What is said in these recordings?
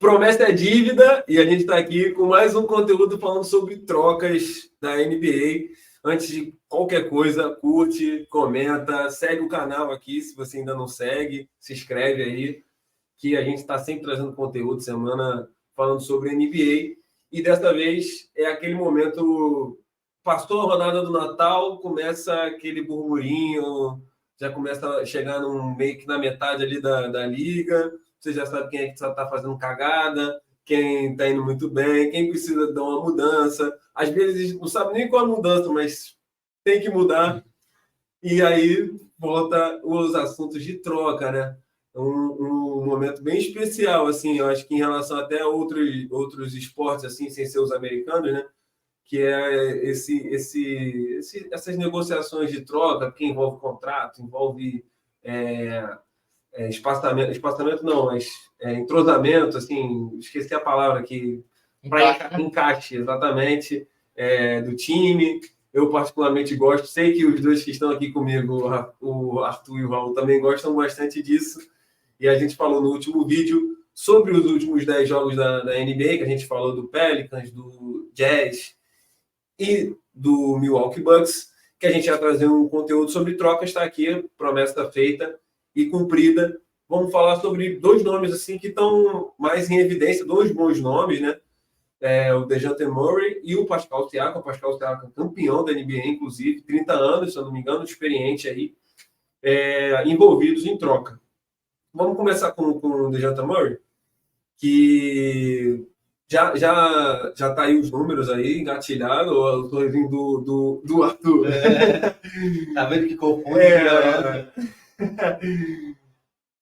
Promessa é dívida e a gente está aqui com mais um conteúdo falando sobre trocas da NBA. Antes de qualquer coisa, curte, comenta, segue o canal aqui se você ainda não segue, se inscreve aí, que a gente está sempre trazendo conteúdo semana falando sobre NBA. E dessa vez é aquele momento, passou a rodada do Natal, começa aquele burburinho, já começa a chegar meio que na metade ali da liga. Você já sabe quem é que está fazendo cagada, quem está indo muito bem, quem precisa dar uma mudança. Às vezes não sabe nem qual a mudança, mas tem que mudar. E aí volta os assuntos de troca, né? Um momento bem especial, assim, eu acho que em relação até a outros esportes, assim, sem ser os americanos, né? Que é essas negociações de troca, que envolve contrato, envolve espaçamento não, mas entrosamento, assim, esqueci a palavra aqui, encaixe, exatamente, do time. Eu particularmente gosto, sei que os dois que estão aqui comigo, o Arthur e o Raul, também gostam bastante disso, e a gente falou no último vídeo sobre os últimos 10 jogos da NBA, que a gente falou do Pelicans, do Jazz e do Milwaukee Bucks, que a gente ia trazer um conteúdo sobre trocas, está aqui, promessa está feita e cumprida. Vamos falar sobre dois nomes assim que estão mais em evidência, dois bons nomes, né? O DeJounte Murray e o Pascal Siakam. O Pascal Siakam, campeão da NBA, inclusive, 30 anos, se eu não me engano, experiente aí, envolvidos em troca. Vamos começar com o DeJounte Murray, que já tá aí os números aí, engatilhado, o sorrisinho do Arthur. Tá vendo que confunde?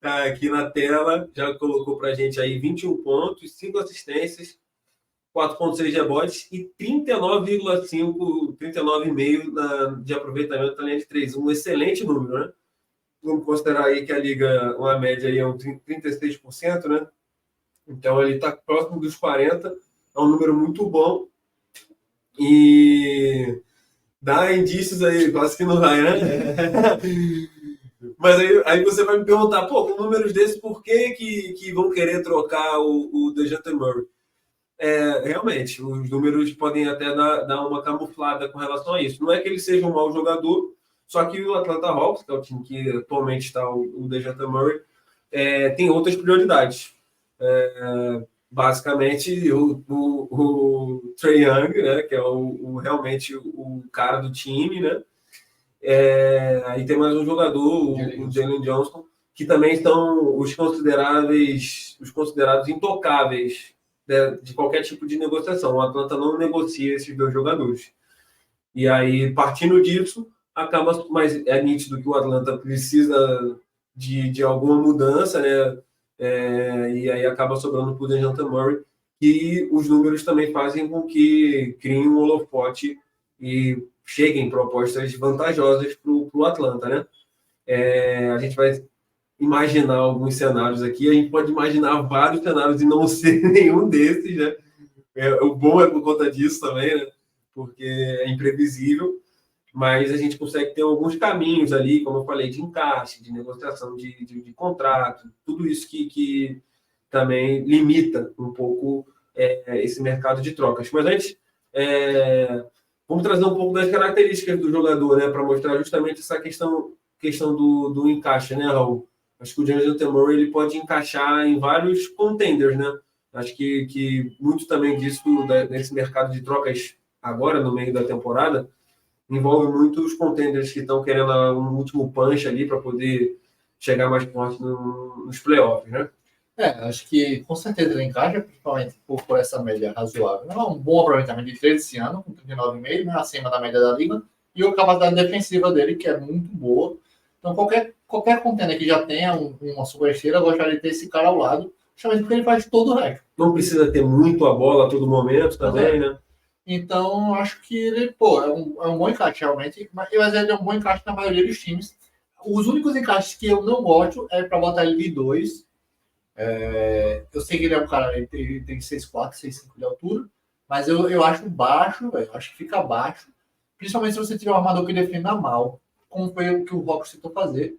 Tá aqui na tela, já colocou pra gente aí 21 pontos, 5 assistências, 4,6 rebotes e 39,5, 39,5 de aproveitamento na linha de 3. Um excelente número, né? Vamos considerar aí que a liga, uma média aí é um 36%, né? Então ele está próximo dos 40%, é um número muito bom e dá indícios aí, quase que não vai, né? Mas aí você vai me perguntar, pô, com números desses, por que vão querer trocar o DeJounte Murray? Realmente, os números podem até dar uma camuflada com relação a isso. Não é que ele seja um mau jogador, só que o Atlanta Hawks, que é o time que atualmente está o DeJounte Murray, tem outras prioridades. Basicamente, o Trae Young, né, que é realmente o cara do time, né? Aí tem mais um jogador, o Jalen Johnson, que também são os considerados intocáveis de qualquer tipo de negociação. O Atlanta não negocia esses dois jogadores. E aí, partindo disso, acaba, mas é nítido que o Atlanta precisa de alguma mudança, né? E aí acaba sobrando para o DeJounte Murray, e os números também fazem com que criem um holofote e cheguem propostas vantajosas para o Atlanta, né? A gente vai imaginar alguns cenários aqui, a gente pode imaginar vários cenários e não ser nenhum desses, né? O bom é por conta disso também, né? Porque é imprevisível, mas a gente consegue ter alguns caminhos ali, como eu falei, de encaixe, de negociação de contrato, tudo isso que também limita um pouco esse mercado de trocas. Mas antes, vamos trazer um pouco das características do jogador, né, para mostrar justamente essa questão do encaixe, né, Raul? Acho que o DeJounte Murray ele pode encaixar em vários contenders, né? Acho que muito também disso nesse mercado de trocas agora, no meio da temporada, envolve muitos contenders que estão querendo um último punch ali para poder chegar mais forte nos playoffs, né? Acho que com certeza ele encaixa, principalmente por essa média razoável. Não é um bom aproveitamento de 13 esse ano, com 39,5, né, acima da média da liga, e a capacidade defensiva dele, que é muito boa. Então, qualquer contender que já tenha uma superestrela, gostaria de ter esse cara ao lado, justamente porque ele faz todo o resto. Não precisa ter muito a bola a todo momento também, né? Então, acho que ele, é um bom encaixe, realmente, mas ele é um bom encaixe na maioria dos times. Os únicos encaixes que eu não gosto é para botar ele de 2. Eu sei que ele é um cara, ele tem 6'4", 6'5" de altura, mas eu acho baixo, eu acho que fica baixo, principalmente se você tiver um armador que defenda mal, como foi o que o Hawks tentou fazer.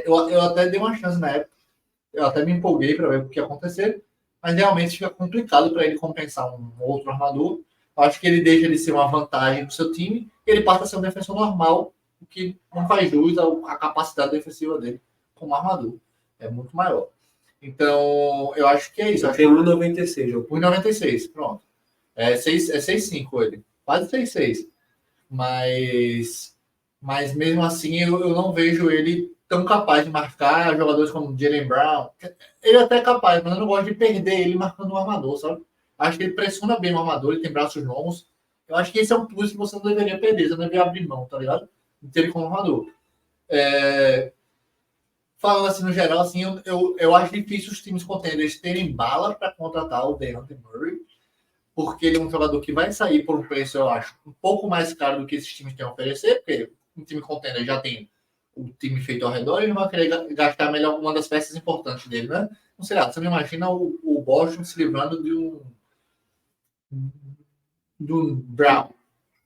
Eu até dei uma chance na época, eu até me empolguei para ver o que ia acontecer, mas realmente fica complicado para ele compensar um outro armador. Eu acho que ele deixa de ser uma vantagem para o seu time, e ele passa a ser um defensor normal, o que não faz jus à capacidade defensiva dele como armador. É muito maior. Então, eu acho que é isso. Eu tenho 1,96. 1,96, pronto. É 6,5 ele. Quase 6,6. Mas mesmo assim, eu não vejo ele tão capaz de marcar jogadores como Jaylen Brown. Ele até é capaz, mas eu não gosto de perder ele marcando um armador, sabe? Acho que ele pressiona bem o armador, ele tem braços longos. Eu acho que esse é um plus que você não deveria perder, você não deveria abrir mão, tá ligado? De ter ele como armador. Falando assim no geral, assim, eu acho difícil os times contenders terem bala para contratar o DeJounte Murray, porque ele é um jogador que vai sair por um preço, eu acho, um pouco mais caro do que esses times têm a oferecer, porque um time contender já tem o time feito ao redor, ele não vai querer gastar melhor uma das peças importantes dele, né? Não sei lá, você não imagina o Boston se livrando do Brown.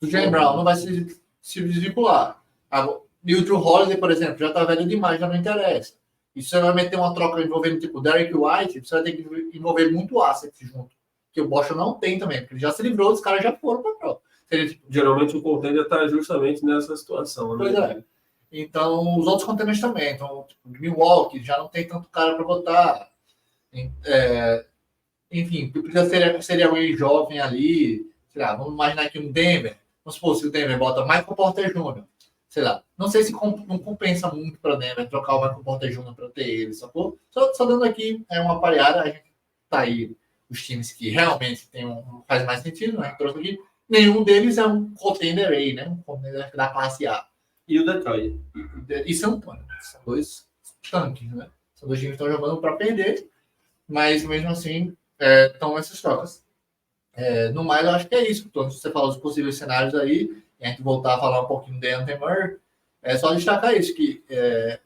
Do Jaylen Brown, não vai se desvincular. E o Drew Holiday, por exemplo, já tá velho demais, já não interessa. E se você vai meter uma troca envolvendo tipo Derek White, você vai ter que envolver muito asset junto. Que o Boston não tem também, porque ele já se livrou, os caras já foram para troca. Geralmente o contender está justamente nessa situação. Pois é. Então, os outros contenders também. Então, tipo, Milwaukee já não tem tanto cara para botar. Enfim, seria alguém jovem ali. Sei lá, vamos imaginar aqui um Denver. Vamos supor, se o Denver bota Michael Porter Jr., sei lá. Não sei se não compensa muito para Denver trocar o Michael Porter Jr. para ter ele, sacou? Só dando aqui uma pareada, a gente tá aí os times que realmente faz mais sentido, né? Trouxe aqui. Nenhum deles é um contender aí, né? Um contender da classe A. E o Detroit. E São Antônio. São dois tanques, né? São dois times que estão jogando para perder, mas mesmo assim estão essas trocas. No mais, eu acho que é isso. Então, você falou dos possíveis cenários aí, e a gente voltar a falar um pouquinho do DeJounte Murray, é só destacar isso, que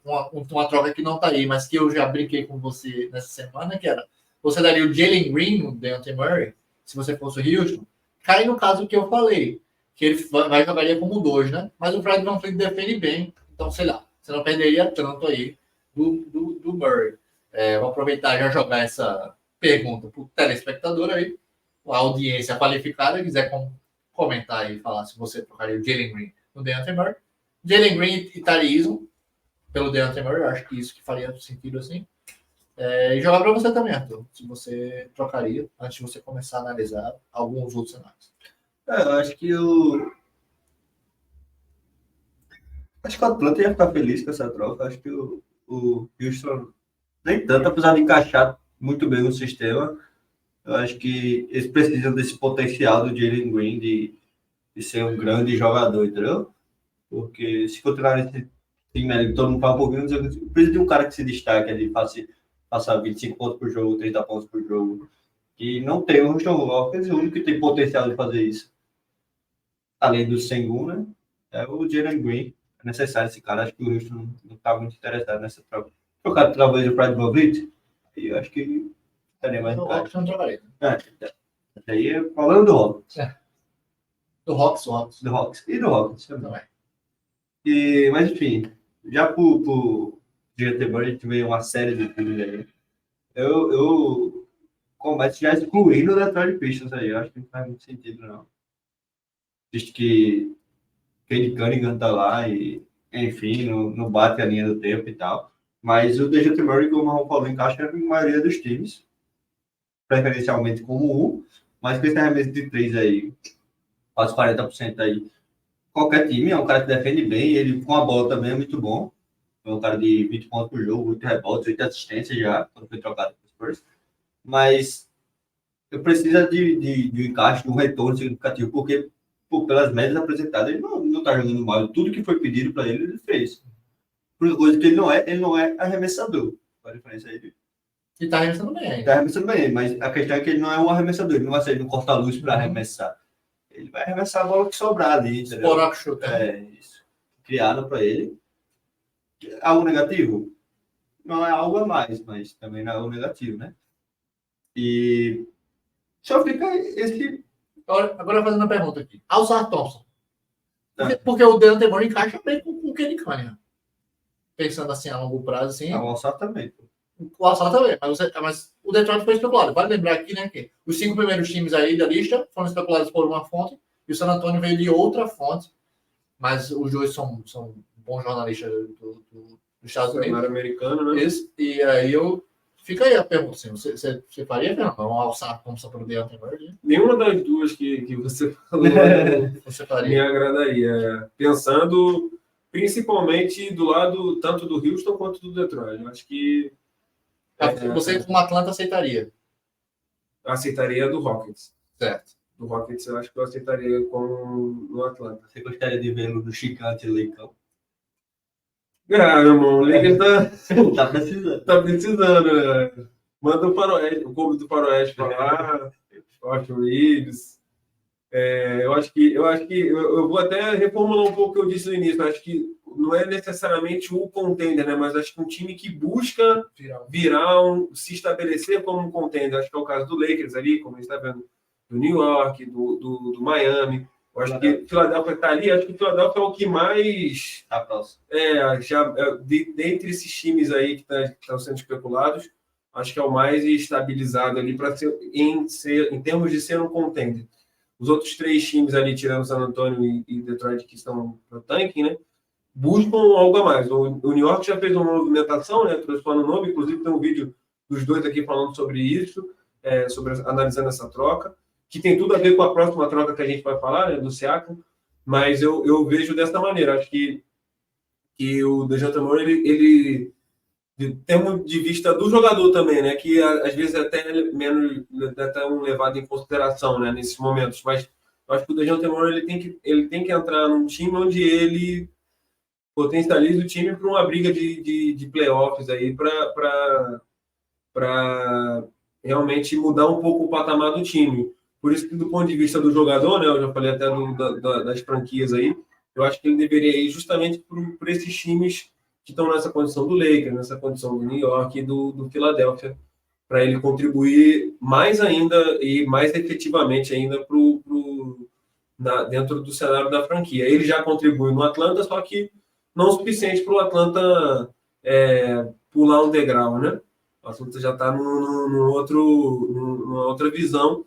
uma troca que não está aí, mas que eu já brinquei com você nessa semana, que era, você daria o Jalen Green no DeJounte Murray, se você fosse o Houston, cai no caso que eu falei, que ele vai jogaria como 2, né? Mas o Fred VanVleet defende bem, então, sei lá, você não perderia tanto aí do Murray. Vou aproveitar e já jogar essa pergunta para o telespectador aí, a audiência qualificada, quiser comentar aí e falar se você trocaria o Jalen Green no DeJounte Murray. Jalen Green e Tarizo pelo DeJounte Murray, eu acho que isso que faria sentido assim. E jogar para você também, Arthur, se você trocaria, antes de você começar a analisar alguns outros cenários. Eu acho que o Atlanta ia ficar feliz com essa troca. Acho que o Houston nem tanto, apesar de encaixar muito bem no sistema. Eu acho que eles precisam desse potencial do Jalen Green de ser um grande jogador, entendeu? Porque se continuar nesse time ali, todo mundo fala por mim, precisa de um cara que se destaque ali, faça 25 pontos por jogo, 30 pontos por jogo. E não tem o Houston Rockets, o único que tem potencial de fazer isso, além do Sengun, né? É o Jalen Green. É necessário esse cara. Acho que o Houston não está muito interessado nessa troca. Trocar talvez o Fred VanVleet, e eu acho que estaria mais Rockets não trabalhei. Aí falando do Rockets. Do Hawks. Do Hawks. E do Rockets também. Mas enfim, já por DeJounte Murray, a gente vê uma série de times aí. Eu começo já excluindo o Detroit Pistons aí. Eu acho que não faz muito sentido, não. Visto que Cade Cunningham tá lá e, enfim, não bate a linha do tempo e tal. Mas o DeJounte Murray, como o Marrom falou, encaixa na maioria dos times. Preferencialmente como mas com esse arremesso de 3 aí, quase 40% aí. Qualquer time, é um cara que defende bem, ele com a bola também é muito bom. É um cara de 20 pontos por jogo, 8 rebotes, 8 assistências já, quando foi trocado com os Spurs. Mas eu preciso de um encaixe, de um retorno significativo, porque pelas médias apresentadas, ele não está jogando mal. Tudo que foi pedido para ele fez. Por coisa que ele não é arremessador. A diferença aí. E tá arremessando bem ainda. Tá arremessando bem, mas a questão é que ele não é um arremessador, ele não vai sair no corta-luz para arremessar. Ele vai arremessar a bola que sobrar ali. Explorar o chute. Isso. Criaram para ele. Algo negativo? Não é algo a mais, mas também não é algo negativo, né? E só fica esse. Agora fazendo uma pergunta aqui. Alçar Thompson. Porque o DeJounte Murray encaixa bem com o Cade Cunningham. Pensando assim a longo prazo, assim. O Alçar também. O Alçar também. Mas o Detroit foi especulado. Vale lembrar aqui, né, que os 5 primeiros times aí da lista foram especulados por uma fonte e o San Antonio veio de outra fonte, mas os dois são bons jornalistas dos Estados Unidos. Americano, né? Isso, e aí fica aí a pergunta, assim, você faria, Fernando? Vamos alçar como só para o Deontay Murray? Nenhuma das duas que você falou Você me faria? agradaria. Pensando principalmente do lado tanto do Houston quanto do Detroit. Eu acho que Você, como Atlanta, aceitaria? aceitaria do Rockets. Certo. Do Rockets eu acho que eu aceitaria como no Atlanta. Você gostaria de vê-lo no Chicante e Leicão? Meu irmão, o Lakers Tá precisando. tá precisando, né? Manda o clube do Faroeste pra lá, Austin Reeves. Eu acho que eu vou até reformular um pouco o que eu disse no início. Eu acho que não é necessariamente o contender, né? Mas acho que um time que busca se estabelecer como um contender. Acho que é o caso do Lakers ali, como a gente está vendo, do New York, do Miami. Eu acho que Philadelphia está ali. Acho que Philadelphia é o que mais Tá próximo. dentre esses times aí que estão sendo especulados, acho que é o mais estabilizado ali para em termos de ser um contender. Os outros 3 times ali, tirando San Antonio e Detroit, que estão no tanking, né? Buscam algo a mais. O New York já fez uma movimentação, né? Trouxe o ano novo, inclusive tem um vídeo dos dois aqui falando sobre isso, analisando essa troca, que tem tudo a ver com a próxima troca que a gente vai falar, né? Do Siakam, mas eu vejo dessa maneira. Acho que o DeJounte Murray, ele de termo de vista do jogador também, né? Que às vezes é até menos até levado em consideração, né? Nesses momentos, mas eu acho que o DeJounte Murray ele tem que entrar num time onde ele potencializa o time para uma briga de playoffs aí para realmente mudar um pouco o patamar do time. Por isso que do ponto de vista do jogador, né? Eu já falei até das franquias aí, eu acho que ele deveria ir justamente por esses times que estão nessa condição do Lakers, nessa condição do New York e do Philadelphia, para ele contribuir mais ainda e mais efetivamente ainda dentro do cenário da franquia. Ele já contribui no Atlanta, só que não o suficiente para o Atlanta pular um degrau, né? O Atlanta já está numa outra visão,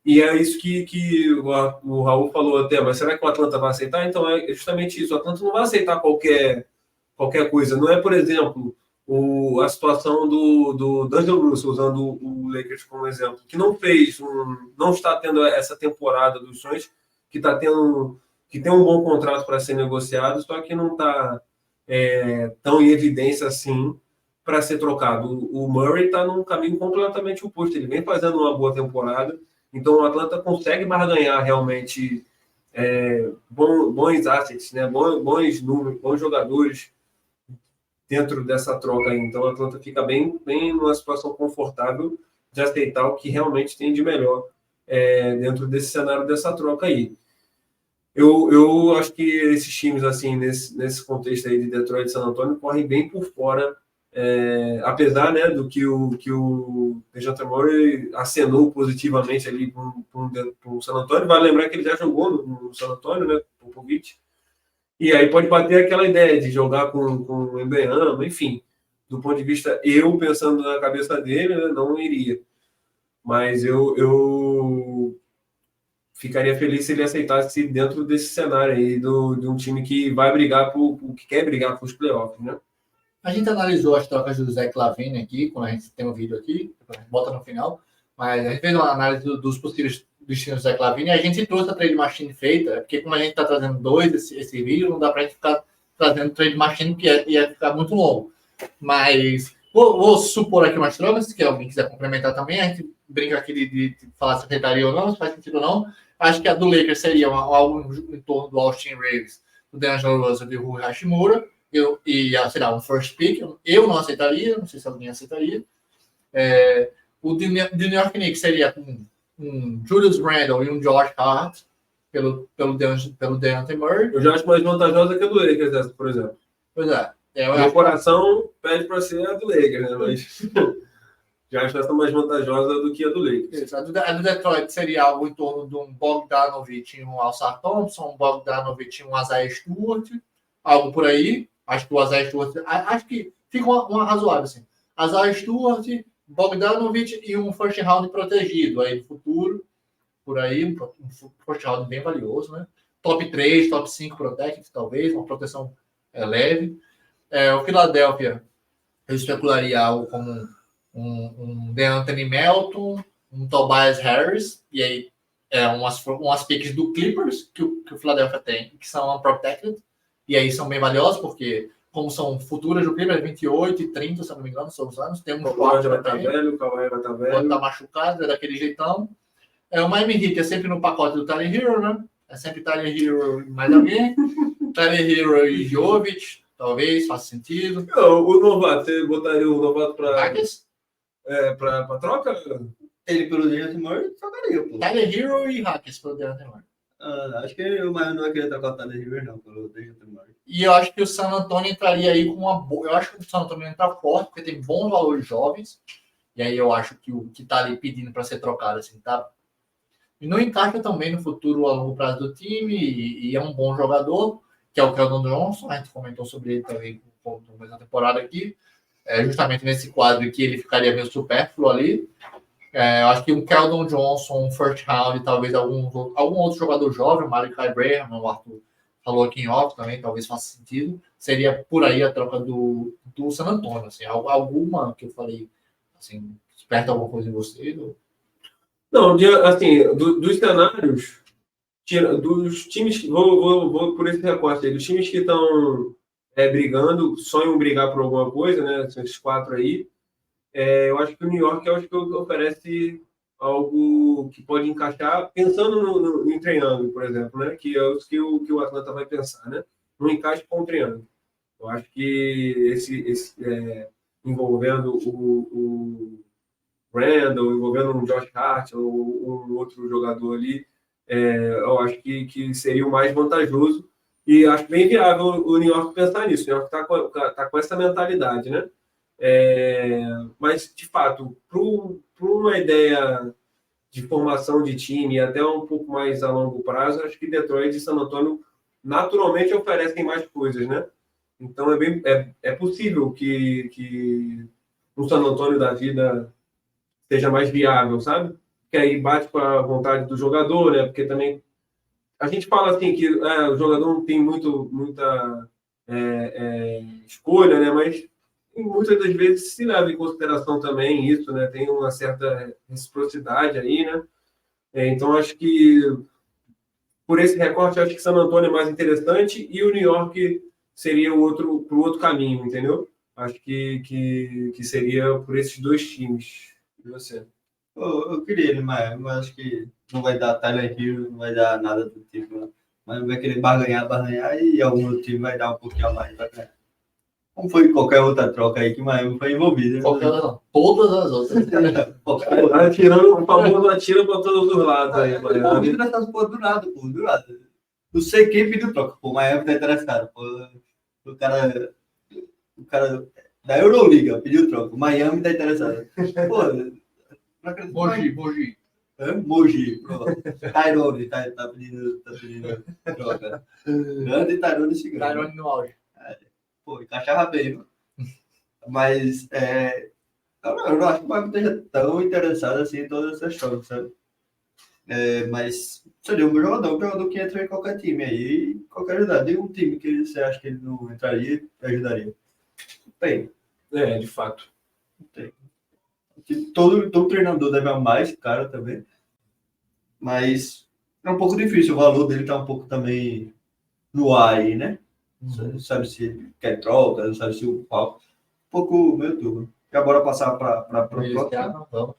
e é isso que o Raul falou até, mas será que o Atlanta vai aceitar? Então é justamente isso, o Atlanta não vai aceitar qualquer coisa. Não é, por exemplo, a situação do D'Angelo Russell, usando o Lakers como exemplo, que não está tendo essa temporada dos sonhos, que tem um bom contrato para ser negociado, só que não está tão em evidência assim para ser trocado. O Murray está num caminho completamente oposto. Ele vem fazendo uma boa temporada, então o Atlanta consegue barganhar realmente bons assets, né? Bons números, bons jogadores dentro dessa troca aí. Então, o Atlanta fica bem numa situação confortável de aceitar o que realmente tem de melhor dentro desse cenário dessa troca aí. Eu acho que esses times, assim, nesse contexto aí de Detroit e San Antonio, correm bem por fora, apesar, né, do que o DeJounte Murray acenou positivamente ali para o San Antonio. Vale lembrar que ele já jogou no San Antonio, né, Popovich. E aí pode bater aquela ideia de jogar com o Embreama, enfim. Do ponto de vista, eu pensando na cabeça dele, né, não iria. Mas eu ficaria feliz se ele aceitasse dentro desse cenário aí de um time que vai brigar que quer brigar por os playoffs, né? A gente analisou as trocas do Zach LaVine aqui, quando a gente tem um vídeo aqui, a gente bota no final, mas a gente fez uma análise dos possíveis destinos do Zach LaVine e a gente trouxe a trade machine feita, porque como a gente está trazendo esse vídeo, não dá para a gente ficar trazendo trade machine, porque ia ficar muito longo. Mas vou supor aqui umas trocas, se alguém quiser complementar também, a gente brinca aqui de falar se aceitaria ou não, se faz sentido ou não. Acho que a do Lakers seria algo em torno do Austin Reeves, do D'Angelo Russell e do Rui Hashimura, sei lá, um first pick. Eu não aceitaria, não sei se alguém aceitaria. O de New York Knicks seria um Julius Randle e um Josh Hart pelo Deontay Murray. Eu já acho mais vantajosa que a do Lakers, essa, por exemplo. Pois é. Meu coração pede para ser a do Lakers, né? Mas já acho essa mais vantajosa do que a do Lakers. Isso. A do Detroit seria algo em torno de um Bogdanovic e um Alsar Thompson, um Bogdanovic e um Isaiah Stewart, algo por aí. Acho que o Isaiah Stewart... Acho que fica uma razoável, assim. Isaiah Stewart Bogdanovic e um first round protegido aí no futuro, por aí, um first round bem valioso, né? Top 3, top 5 protected, talvez, uma proteção leve. O Philadelphia, eu especularia algo como um DeAnthony Melton, um Tobias Harris, e aí umas picks do Clippers que o Philadelphia tem, que são unprotected, e aí são bem valiosos, porque como são futuras do Clippers, 28 e 30, se eu não me engano, são os anos, tem um O Kawhi vai estar velho, o Kawhi vai estar velho. Pode estar machucado, é daquele jeitão. O Miami Heat é sempre no pacote do Tyler Hero, né? É sempre Tyler Hero e mais alguém. Tyler Hero e Jovic, talvez, faça sentido. O novato, você botaria o novato para troca? Ele pelo Dejounte Murray, trocaria, pô. Tyler Hero e Hackers pelo Dejounte Murray. Acho que o Miami não vai querer trocar o Tyler Hero, não, pelo Dejounte Murray. E eu acho que o San Antonio entraria aí com uma boa. Eu acho que o San Antonio entra forte, porque tem bons valores jovens. E aí eu acho que o que tá ali pedindo para ser trocado, assim, tá? E não encaixa também no futuro a longo prazo do time, e é um bom jogador, que é o Keldon Johnson. A gente comentou sobre ele também no começo da temporada aqui. Justamente nesse quadro que ele ficaria meio supérfluo ali. Eu acho que um Keldon Johnson, um first round, talvez algum outro jogador jovem, o Malachi Branham, o Arthur falou aqui em off também, talvez faça sentido. Seria por aí a troca do San Antonio. Assim, alguma que eu falei, assim, desperta alguma coisa em você? Não, assim, dos cenários, dos times, vou por esse recorte aí, dos times que estão brigando, sonham brigar por alguma coisa, né? São esses 4 aí. Eu acho que o New York oferece algo que pode encaixar, pensando em triângulo, por exemplo, né? Que é o que o Atlanta vai pensar, né? No encaixe com o triângulo. Eu acho que envolvendo o Randall, envolvendo um Josh Hart ou um outro jogador ali, eu acho que seria o mais vantajoso, e acho bem viável o New York pensar nisso. O New York tá com essa mentalidade, né? Mas, de fato, para uma ideia de formação de time, até um pouco mais a longo prazo, acho que Detroit e San Antonio naturalmente oferecem mais coisas, né? Então, é possível que o San Antonio da vida seja mais viável, sabe? Que aí bate com a vontade do jogador, né? Porque também a gente fala assim que o jogador não tem muita escolha, né? Mas muitas das vezes se leva em consideração também isso, né? Tem uma certa reciprocidade aí, né? Então acho que por esse recorte acho que San Antonio é mais interessante e o New York seria o outro caminho, entendeu? Acho que seria por esses 2 times. E você? Eu queria ele, mas acho que não vai dar Tyler Hero, não vai dar nada do tipo, né? Mas vai querer barganhar e algum outro time vai dar um pouquinho a mais pra ganhar. Como foi qualquer outra troca aí que Miami foi envolvido. Não, todas as outras. Atirando, o famoso atira para todos os lados aí, Miami. Do nada. Não sei quem pediu troca, pô, Miami tá interessado, pô. O cara da Euroliga pediu troca, o Miami tá interessado. Pô, Mogi. Mogi, pronto. Tyrone tá pedindo troca. Grande Tyrone chegando. Tyrone no auge. Pô, encaixava bem, mano. Mas eu não acho que o Miami esteja tão interessado assim em todas essas trocas, sabe? Mas seria um jogador que entra em qualquer time aí, qualquer ajudar. Diga um time que você acha que ele não entraria e ajudaria. Tem. De fato. Tem. Todo treinador deve amar mais cara também. Mas é um pouco difícil, o valor dele tá um pouco também no ar aí, né? Não sabe se ele quer troca, não sabe se o papo. Um pouco meio turno. E agora passar para Vamos.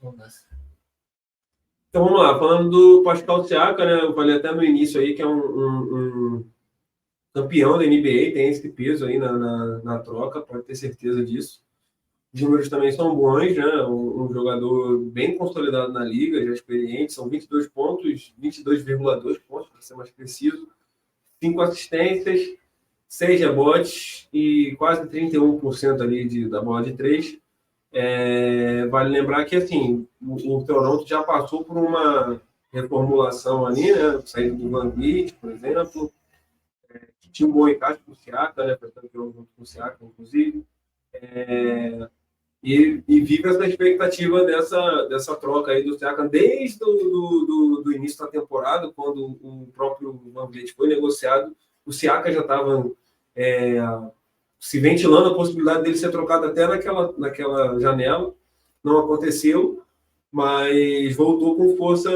Então vamos lá, falando do Pascal Siakam, né? Eu falei até no início aí que é um campeão da NBA, tem esse peso aí na troca, pode ter certeza disso. Os números também são bons, né? Um jogador bem consolidado na liga, já experiente, são 22 pontos, 22,2 pontos, para ser mais preciso, 5 assistências, 6 rebotes e quase 31% ali da bola de 3. Vale lembrar que assim, o Toronto já passou por uma reformulação ali, né? Saída do Van Vliet, por exemplo, que tinha um bom encaixe com o Siakam, né? Portanto, que eu junto com o Siakam, inclusive. E vive essa expectativa dessa troca aí do Siakam desde do início da temporada, quando o próprio Van Vliet foi negociado. O Siakam já estava se ventilando a possibilidade dele ser trocado até naquela janela. Não aconteceu, mas voltou com força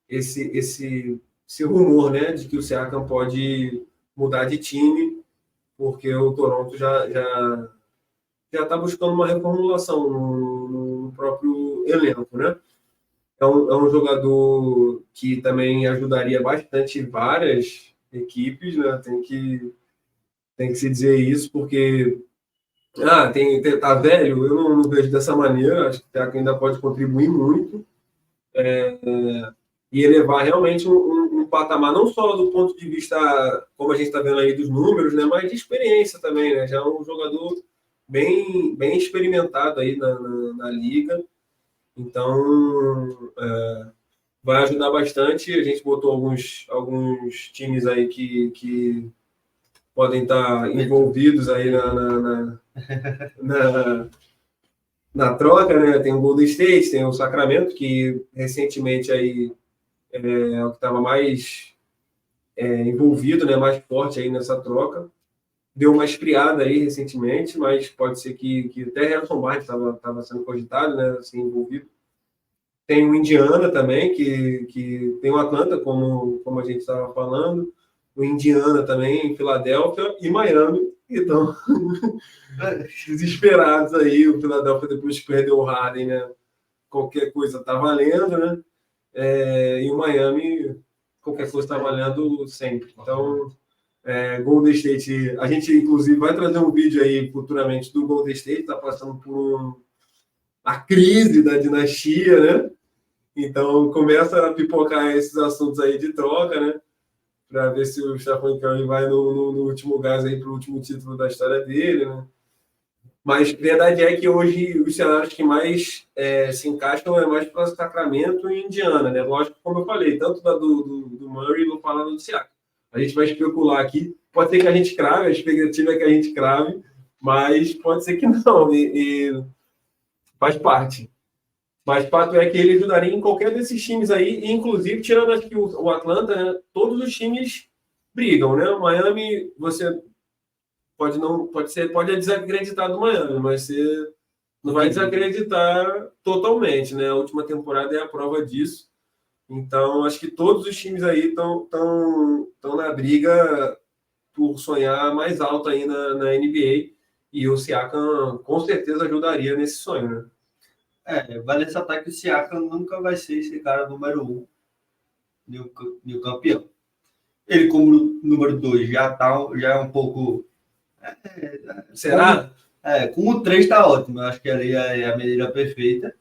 esse rumor, né, de que o Siakam pode mudar de time, porque o Toronto já está buscando uma reformulação no próprio elenco, né? É um jogador que também ajudaria bastante várias equipes, né? Tem que se dizer isso, porque tá velho, eu não vejo dessa maneira, acho que o Teco ainda pode contribuir muito e elevar realmente um patamar, não só do ponto de vista, como a gente está vendo aí, dos números, né? Mas de experiência também, né? Já é um jogador bem experimentado aí na liga, então vai ajudar bastante. A gente botou alguns times aí que podem estar envolvidos aí na troca, né? Tem o Golden State, tem o Sacramento, que recentemente aí é o que estava mais envolvido, né? Mais forte aí nessa troca. Deu uma esfriada aí recentemente, mas pode ser que até Harrison Barnes estava sendo cogitado, né, assim, envolvido. Tem o Indiana também, que tem o Atlanta, como a gente estava falando, o Indiana também, Filadélfia e Miami, então desesperados aí. O Filadélfia, depois que perdeu o Harden, né, qualquer coisa está valendo, né, e o Miami, qualquer coisa está valendo sempre. Então, Golden State, a gente inclusive vai trazer um vídeo aí futuramente do Golden State, está passando por a crise da dinastia, né? Então começa a pipocar esses assuntos aí de troca, né? Para ver se o Stephen Curry vai no último gás aí para o último título da história dele, né? Mas a verdade é que hoje os cenários que mais se encaixam é mais para Sacramento e Indiana, né? Lógico, como eu falei, tanto do Murray não falando do Siakam. A gente vai especular aqui. Pode ser que a gente crave, a expectativa é que a gente crave, mas pode ser que não, e faz parte. Mas o fato é que ele ajudaria em qualquer desses times aí, inclusive, tirando aqui o Atlanta, né, todos os times brigam, né? O Miami, você pode desacreditar do Miami, mas você não vai desacreditar totalmente, né? A última temporada é a prova disso. Então, acho que todos os times aí estão na briga por sonhar mais alto aí na NBA, e o Siakam com certeza ajudaria nesse sonho, né? Vale ressaltar que o Siakam nunca vai ser esse cara número 1 de um campeão. Ele, como número 2, já é um pouco... Será? Com o 3 tá ótimo. Eu acho que ali é a medida perfeita.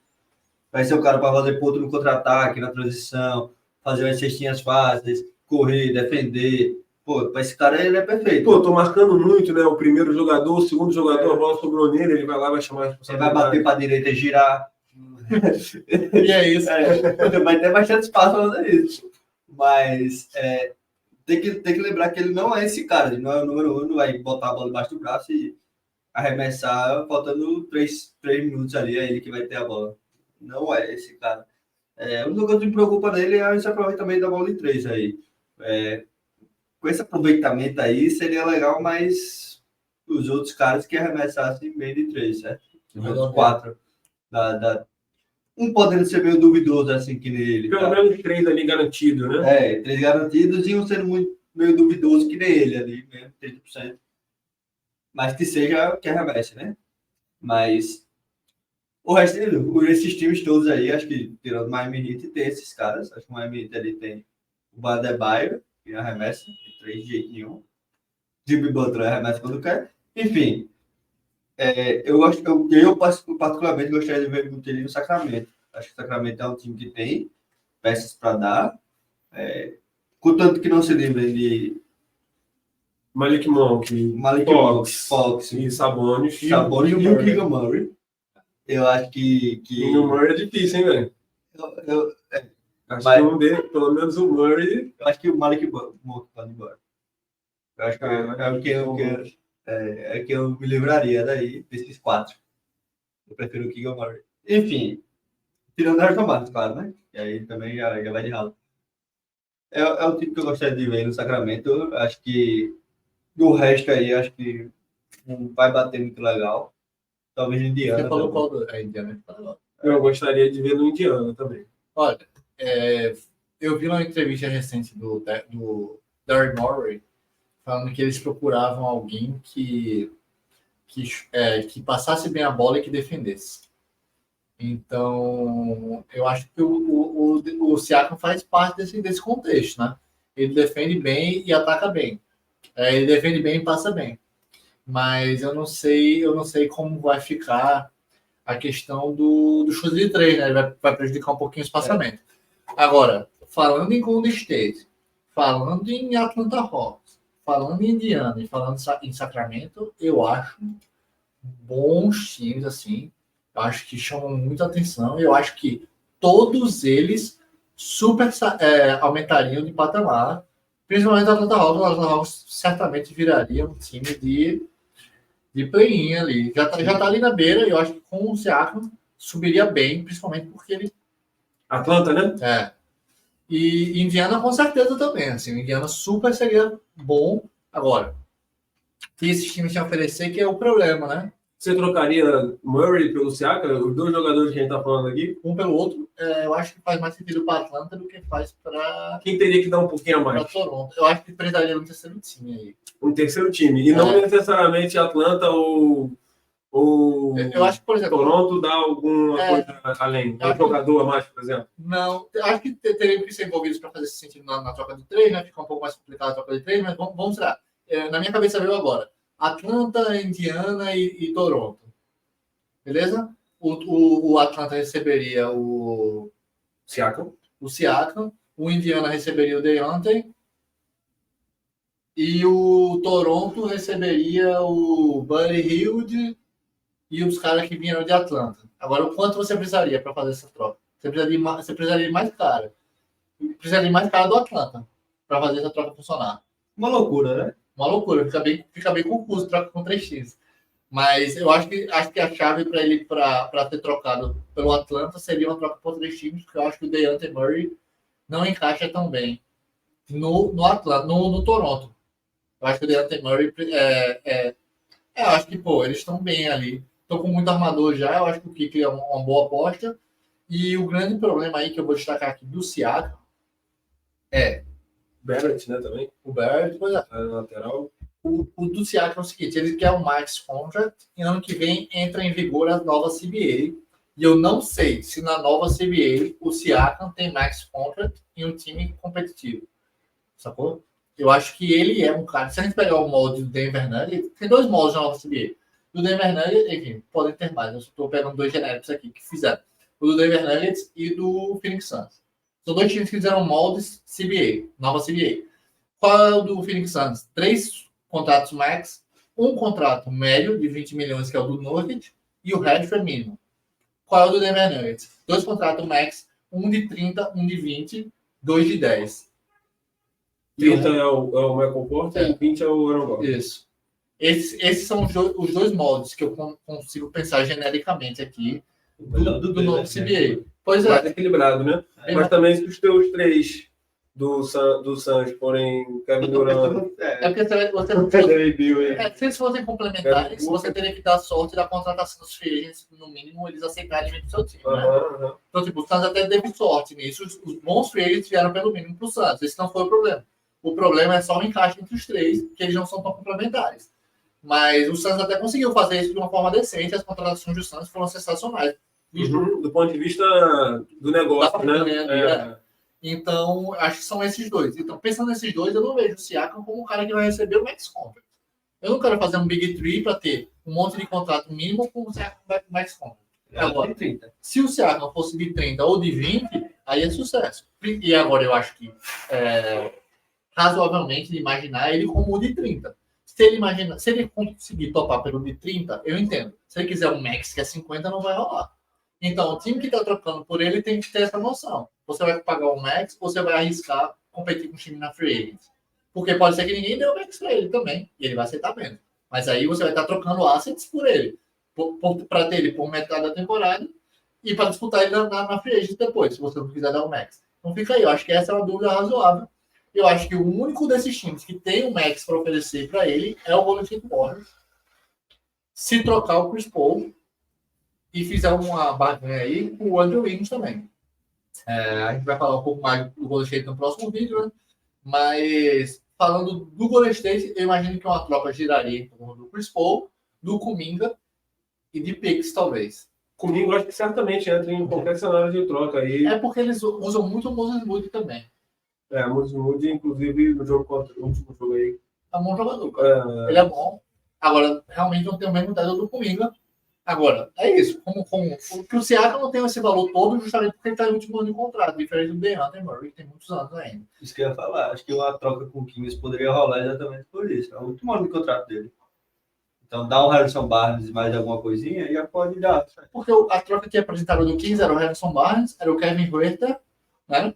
Vai ser o cara para fazer ponto no contra-ataque, na transição, fazer as cestinhas fáceis, correr, defender. Pô, para esse cara ele é perfeito. Pô, tô marcando muito, né? O primeiro jogador, o segundo jogador, a bola sobrou nele, ele vai lá, vai chamar a responsabilidade. Ele vai bater para a direita e girar. E é isso. Vai ter bastante espaço para fazer isso. Mas tem que lembrar que ele não é esse cara. Ele não é o número 1, não vai botar a bola debaixo do braço e arremessar faltando 3 minutos ali, é ele que vai ter a bola. Não é esse cara. O único que me preocupa nele é esse aproveitamento da bola de 3 aí. Com esse aproveitamento aí, seria legal, mas os outros caras que arremessassem bem de 3, certo? Os 4. Um podendo ser meio duvidoso, assim, que nele. Pelo menos 3 ali garantido, né? 3 garantidos e um sendo meio duvidoso que nem ele ali, mesmo, 30%. Mas que seja que arremesse, né? Mas o resto, esses times todos aí, acho que tirando o Miami Heat, tem esses caras. Acho que o Miami Heat ali tem o Badebaio, que arremessa, de 3 de jeito nenhum. Jimmy Butler arremessa quando quer. Enfim, eu particularmente gostaria de ver o ele no Sacramento. Acho que o Sacramento é um time que tem peças para dar. Contanto que não se lembrem de Malik Monk, Fox e Sabonis. E o Keegan Murray. Eu acho que... E o Murray é difícil, hein, velho? Acho que pelo menos o Murray... Eu acho que o Malik Monk pode ir embora. Eu acho que é o que eu me livraria daí, desses 4. Eu prefiro o Keegan Murray. Enfim, tirando as tomadas, claro, né? E aí também já vai de ralo. É o tipo que eu gostaria de ver no Sacramento. Eu acho que do resto aí, acho que não vai bater muito legal. Talvez Indiana. Você falou também. qual do... Indiana. Eu gostaria de ver no Indiana também. Olha, eu vi uma entrevista recente do Daryl Morey falando que eles procuravam alguém que passasse bem a bola e que defendesse. Então, eu acho que o Siakam faz parte desse contexto, né? Ele defende bem e ataca bem. Ele defende bem e passa bem. Mas eu não sei como vai ficar a questão do chute de três, né? Ele vai prejudicar um pouquinho o espaçamento. Agora, falando em Golden State, falando em Atlanta Hawks, falando em Indiana e falando em Sacramento, eu acho bons times, assim. Eu acho que chamam muita atenção. Eu acho que todos eles super aumentariam de patamar. Principalmente a Atlanta Hawks. A Atlanta Hawks certamente viraria um time de play-in ali. Já tá ali na beira. E eu acho que com o Siakam subiria bem, principalmente porque ele... Atlanta, né? E Indiana com certeza também. Assim, Indiana super seria bom. Agora, que esses times têm a oferecer, que é o problema, né? Você trocaria Murray pelo Siakam? Os dois jogadores que a gente tá falando aqui? Um pelo outro, eu acho que faz mais sentido para Atlanta do que faz para Quem teria que dar um pouquinho a mais? Toronto. Eu acho que precisaria um terceiro time aí. Um terceiro time. E não necessariamente Atlanta ou eu acho que, por exemplo, Toronto dá alguma coisa além. Um jogador a mais, por exemplo? Não, eu acho que teriam que ser envolvidos para fazer esse sentido na troca de três, né? Fica um pouco mais complicado a troca de três, mas vamos tirar. Na minha cabeça veio agora. Atlanta, Indiana e Toronto. Beleza? O Atlanta receberia o Siakam. O Indiana receberia o DeAndre. E o Toronto receberia o Buddy Hield e os caras que vieram de Atlanta. Agora, o quanto você precisaria para fazer essa troca? Você precisaria de mais cara. Precisaria de mais cara do Atlanta para fazer essa troca funcionar. Uma loucura, né? Uma loucura. Fica bem confuso troca com 3x. Mas eu acho que a chave para ele para ser trocado pelo Atlanta seria uma troca por 3 times, porque eu acho que o DeAndre Murray não encaixa tão bem no Atlanta, no Toronto. Eu acho que o DeAndre Murray eu acho que, eles estão bem ali. Estão com muito armador já. Eu acho que o Kiki é uma boa aposta. E o grande problema aí que eu vou destacar aqui do Siakam é Barrett, né, também. O Barrett, pois é. Na lateral. O do Siakam é o seguinte, ele quer um max contract e ano que vem entra em vigor a nova CBA. E eu não sei se na nova CBA o Siakam tem max contract em um time competitivo. Sacou? Eu acho que ele é um cara... Se a gente pegar o molde do Denver Nuggets, tem 2 moldes na nova CBA. Do Denver Nuggets, enfim, podem ter mais. Eu estou pegando 2 genéricos aqui que fizeram. O do Denver Nuggets e do Phoenix Suns. São 2 times que fizeram moldes CBA, nova CBA. Qual é o do Phoenix Suns? 3 contratos max, um contrato médio de 20 milhões, que é o do Nuggets, e o resto é mínimo. Qual é o do Denver Nuggets? 2 contratos max, um de 30, um de 20, 2 de 10. 30 é o Michael Porter e 20 é o Aaron Gordon. Isso. Esses são os 2 moldes que eu consigo pensar genericamente aqui do novo CBA. Pois é. Mais equilibrado, né? Mas também se os teus 3 do Suns forem Kevin Durant... Se eles fossem complementares, você teria que dar sorte da contratação dos free agents, no mínimo, eles aceitarem vir pro seu time, né? Então, o Suns até teve sorte nisso. Os bons free agents vieram pelo mínimo pro Suns. Esse não foi o problema. O problema é só o encaixe entre os 3, que eles não são tão complementares. Mas o Suns até conseguiu fazer isso de uma forma decente. As contratações do Suns foram sensacionais. Do ponto de vista do negócio, né? Então, acho que são esses 2. Então, pensando nesses 2, eu não vejo o Siakam como um cara que vai receber o max contract. Eu não quero fazer um Big Three para ter um monte de contrato mínimo com o Siakam max contract. Agora, 30. Se o Siakam fosse de 30 ou de 20, aí é sucesso. E agora eu acho que razoavelmente imaginar ele como o de 30. Se ele conseguir topar pelo de 30, eu entendo. Se ele quiser um max que é 50, não vai rolar. Então, o time que está trocando por ele tem que ter essa noção. Você vai pagar o max ou você vai arriscar competir com o time na free agent? Porque pode ser que ninguém dê o max para ele também. E ele vai aceitar menos. Mas aí você vai estar trocando assets por ele. para ter ele por metade da temporada e para disputar ele na free agent depois, se você não quiser dar o max. Então fica aí, eu acho que essa é uma dúvida razoável. Eu acho que o único desses times que tem um max para oferecer para ele é o Golden State Warriors. Se trocar o Chris Paul e fizer uma barganha aí com o Andrew Wiggins também. A gente vai falar um pouco mais do Golden State no próximo vídeo, né? Mas falando do Golden State, eu imagino que uma troca giraria em torno do Chris Paul, do Kuminga e de picks, talvez. Comigo, acho que certamente entra em qualquer cenário de troca aí. É porque eles usam muito o Moses Moody também. Moses Moody, inclusive, no jogo contra o último jogo aí. É um bom jogador, cara. Ele é bom. Agora, realmente não tem o mesmo dado do Kuminga. Agora, é isso. O Siakam não tem esse valor todo justamente porque ele está no último ano de contrato, diferente do DeAndre Murray, que tem muitos anos ainda. Isso que eu ia falar. Acho que uma troca com o Kings poderia rolar exatamente por isso. É o último ano de contrato dele. Então, dá um Harrison Barnes e mais alguma coisinha, já pode dar. Porque a troca que apresentaram do Kings era o Harrison Barnes, era o Kevin Huerter, né?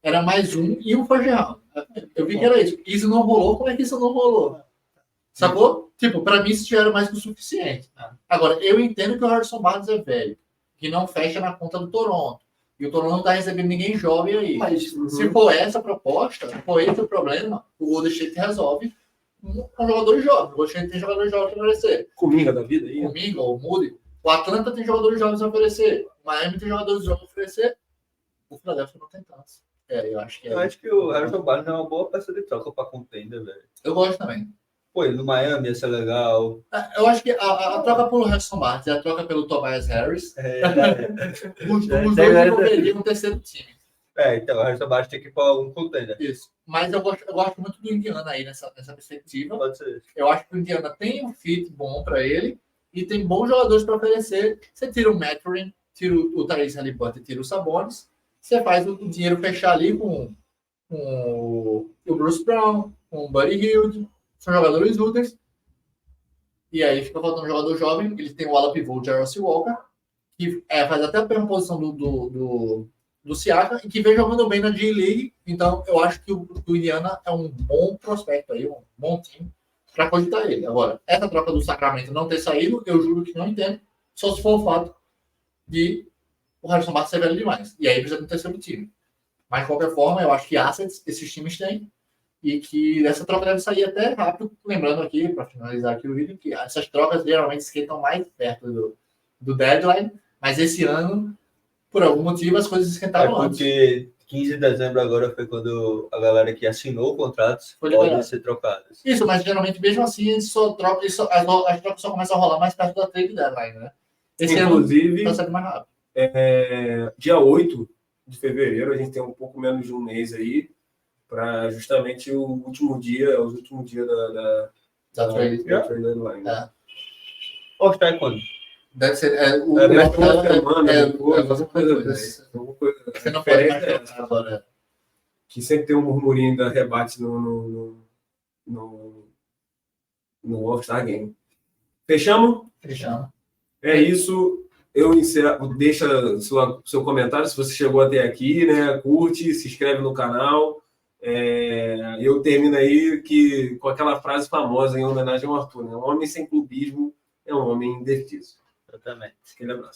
Era mais um e um Fagerão. Eu vi que era isso. Isso não rolou, como é que isso não rolou? Sacou? Tipo, pra mim isso já era mais que o suficiente. Agora, eu entendo que o Harrison Barnes é velho, que não fecha na conta do Toronto. E o Toronto não tá recebendo ninguém jovem aí. Mas, se for essa a proposta, se for esse o problema, o Golden State resolve com jogadores jovens. O Golden State tem jogadores jovens para oferecer. Comigo da vida aí. Comigo, ou o Moody. O Atlanta tem jogadores jovens a oferecer. O Miami tem jogadores jovens a oferecer. O Philadelphia não tem tantos. Eu acho que é. Eu acho que o Harrison Barnes é uma boa peça de troca para contender, velho. Eu gosto também. Pô, ele no Miami ia ser legal. Eu acho que a troca pelo Harrison Barnes e a troca pelo Tobias Harris, os dois desenvolveriam um terceiro time. Então o Harrison Barnes tem que ir para algum contender. Isso. Mas eu gosto muito do Indiana aí nessa perspectiva. Pode ser. Eu acho que o Indiana tem um fit bom para ele e tem bons jogadores para oferecer. Você tira o Mathurin, tira o Tyrese Haliburton, tira o Sabonis. Você faz o dinheiro fechar ali com o Bruce Brown, com o Buddy Hield. São jogadores úteis. E aí fica faltando um jogador jovem. Ele tem o ala pivô, o Jarossi Walker, que faz até a mesma posição do Siakam e que vem jogando bem na G-League. Então, eu acho que o Indiana é um bom prospecto aí, um bom time para cogitar ele. Agora, essa troca do Sacramento não ter saído, eu juro que não entendo. Só se for o fato de o Harrison Barnes ser velho demais. E aí precisa de um terceiro time. Mas, de qualquer forma, eu acho que assets esses times têm e que essa troca deve sair até rápido. Lembrando aqui, para finalizar aqui o vídeo, que essas trocas geralmente esquentam mais perto do deadline, mas esse ano, por algum motivo, as coisas esquentaram antes. Porque 15 de dezembro agora foi quando a galera que assinou contratos podem ser trocadas. Isso, mas geralmente, mesmo assim, as trocas só começam a rolar mais perto da trade deadline, né? Esse inclusive, ano tá sendo mais rápido. Dia 8 de fevereiro, a gente tem um pouco menos de um mês aí, para justamente os últimos dias da trade deadline. All-Star é quando? Deve ser. Você não pode mais trocar agora. Que sempre tem um murmurinho da rebate no All-Star Game. Fechamos? Fechamos. É isso. Eu encerro. Deixa seu comentário se você chegou até aqui, né? Curte, se inscreve no canal. Eu termino aí com aquela frase famosa em homenagem ao Arthur, né? Um homem sem clubismo é um homem indeciso. Exatamente. Aquele abraço.